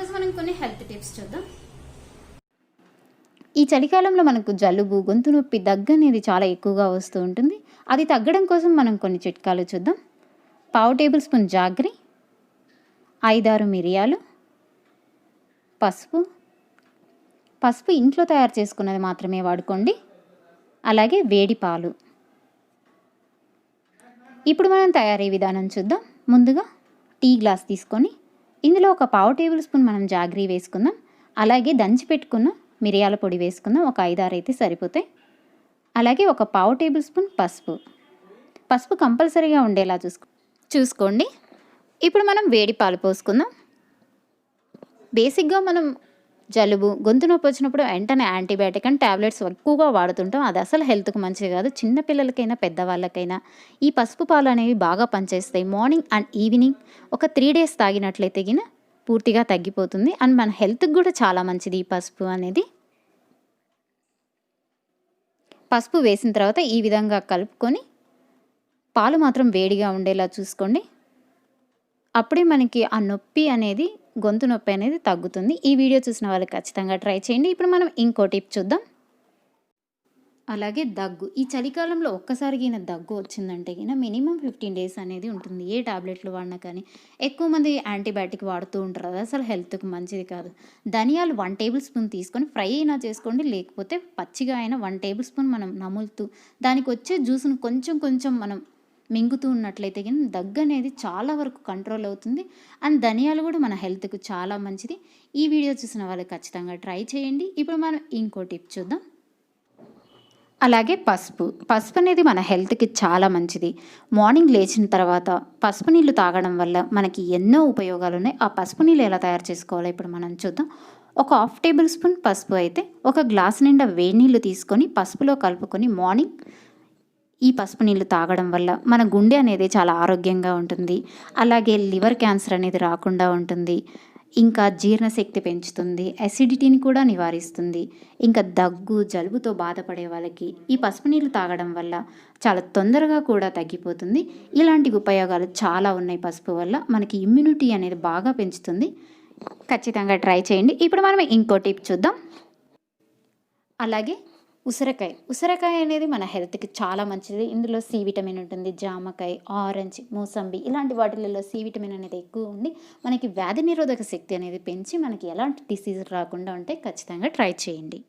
ఈరోజు మనం కొన్ని హెల్త్ టిప్స్ చూద్దాం. ఈ చలికాలంలో మనకు జలుబు, గొంతు నొప్పి, దగ్గు అనేది చాలా ఎక్కువగా వస్తూ ఉంటుంది. అది తగ్గడం కోసం మనం కొన్ని చిట్కాలు చూద్దాం. 1/2 టేబుల్ స్పూన్ జాగ్రి, 5-6 మిరియాలు, పసుపు ఇంట్లో తయారు చేసుకున్నది మాత్రమే వాడుకోండి. అలాగే వేడి పాలు. ఇప్పుడు మనం తయారీ విధానం చూద్దాం. ముందుగా టీ గ్లాస్ తీసుకొని ఇందులో ఒక 1/2 టేబుల్ స్పూన్ మనం జాగ్రీ వేసుకుందాం. అలాగే దంచి పెట్టుకున్న మిరియాల పొడి వేసుకుందాం. ఒక 5-6 అయితే సరిపోతాయి. అలాగే ఒక 1/2 టేబుల్ స్పూన్ పసుపు కంపల్సరీగా ఉండేలా చూసుకోండి. ఇప్పుడు మనం వేడి పాలు పోసుకుందాం. బేసిక్గా మనం జలుబు, గొంతు నొప్పి వచ్చినప్పుడు వెంటనే యాంటీబయాటిక్ అండ్ ట్యాబ్లెట్స్ ఎక్కువగా వాడుతుంటాం. అది అసలు హెల్త్కి మంచిది కాదు. చిన్నపిల్లలకైనా పెద్దవాళ్ళకైనా ఈ పసుపు పాలు అనేవి బాగా పనిచేస్తాయి. మార్నింగ్ అండ్ ఈవినింగ్ ఒక 3 డేస్ తాగినట్లయితే గిన పూర్తిగా తగ్గిపోతుంది. అండ్ మన హెల్త్కి కూడా చాలా మంచిది ఈ పసుపు అనేది. పసుపు వేసిన తర్వాత ఈ విధంగా కలుపుకొని పాలు మాత్రం వేడిగా ఉండేలా చూసుకోండి. అప్పుడే మనకి ఆ నొప్పి అనేది, గొంతు నొప్పి అనేది తగ్గుతుంది. ఈ వీడియో చూసిన వాళ్ళు ఖచ్చితంగా ట్రై చేయండి. ఇప్పుడు మనం ఇంకో టిప్ చూద్దాం. అలాగే దగ్గు. ఈ చలికాలంలో ఒక్కసారి దగ్గు వచ్చిందంటే మినిమం 15 డేస్ అనేది ఉంటుంది. ఏ టాబ్లెట్లు వాడినా కానీ. ఎక్కువ మంది యాంటీబయాటిక్ వాడుతూ ఉంటారు. అది అసలు హెల్త్కి మంచిది కాదు. ధనియాలు 1 టేబుల్ స్పూన్ తీసుకొని ఫ్రై అయినా చేసుకోండి, లేకపోతే పచ్చిగా అయినా 1 టేబుల్ స్పూన్ మనం నములుతూ దానికి వచ్చే జ్యూస్ను కొంచెం మనం మింగుతూ ఉన్నట్లయితే దగ్గు అనేది చాలా వరకు కంట్రోల్ అవుతుంది. అండ్ ధనియాలు కూడా మన హెల్త్కు చాలా మంచిది. ఈ వీడియో చూసిన వాళ్ళు ఖచ్చితంగా ట్రై చేయండి. ఇప్పుడు మనం ఇంకో టిప్ చూద్దాం. అలాగే పసుపు అనేది మన హెల్త్కి చాలా మంచిది. మార్నింగ్ లేచిన తర్వాత పసుపు నీళ్ళు తాగడం వల్ల మనకి ఎన్నో ఉపయోగాలు ఉన్నాయి. ఆ పసుపు నీళ్ళు ఎలా తయారు చేసుకోవాలో ఇప్పుడు మనం చూద్దాం. ఒక 1/2 టేబుల్ స్పూన్ పసుపు అయితే ఒక గ్లాస్ నిండా వేడి నీళ్ళు తీసుకొని పసుపులో కలుపుకొని మార్నింగ్ ఈ పసుపు నీళ్ళు తాగడం వల్ల మన గుండె అనేది చాలా ఆరోగ్యంగా ఉంటుంది. అలాగే లివర్ క్యాన్సర్ అనేది రాకుండా ఉంటుంది. ఇంకా జీర్ణశక్తి పెంచుతుంది, అసిడిటీని కూడా నివారిస్తుంది. ఇంకా దగ్గు, జలుబుతో బాధపడే వాళ్ళకి ఈ పసుపు నీళ్ళు తాగడం వల్ల చాలా తొందరగా కూడా తగ్గిపోతుంది. ఇలాంటి ఉపయోగాలు చాలా ఉన్నాయి. పసుపు వల్ల మనకి ఇమ్యూనిటీ అనేది బాగా పెంచుతుంది. ఖచ్చితంగా ట్రై చేయండి. ఇప్పుడు మనం ఇంకో టిప్ చూద్దాం. అలాగే ఉసిరికాయ అనేది మన హెల్త్కి చాలా మంచిది. ఇందులో సి విటమిన్ ఉంటుంది. జామకాయ, ఆరెంజ్, మోసంబి ఇలాంటి వాటిలలో సి విటమిన్ అనేది ఎక్కువ ఉండి మనకి వ్యాధి నిరోధక శక్తి అనేది పెంచి మనకి ఎలాంటి డిసీజ్ రాకుండా ఉంటే ఖచ్చితంగా ట్రై చేయండి.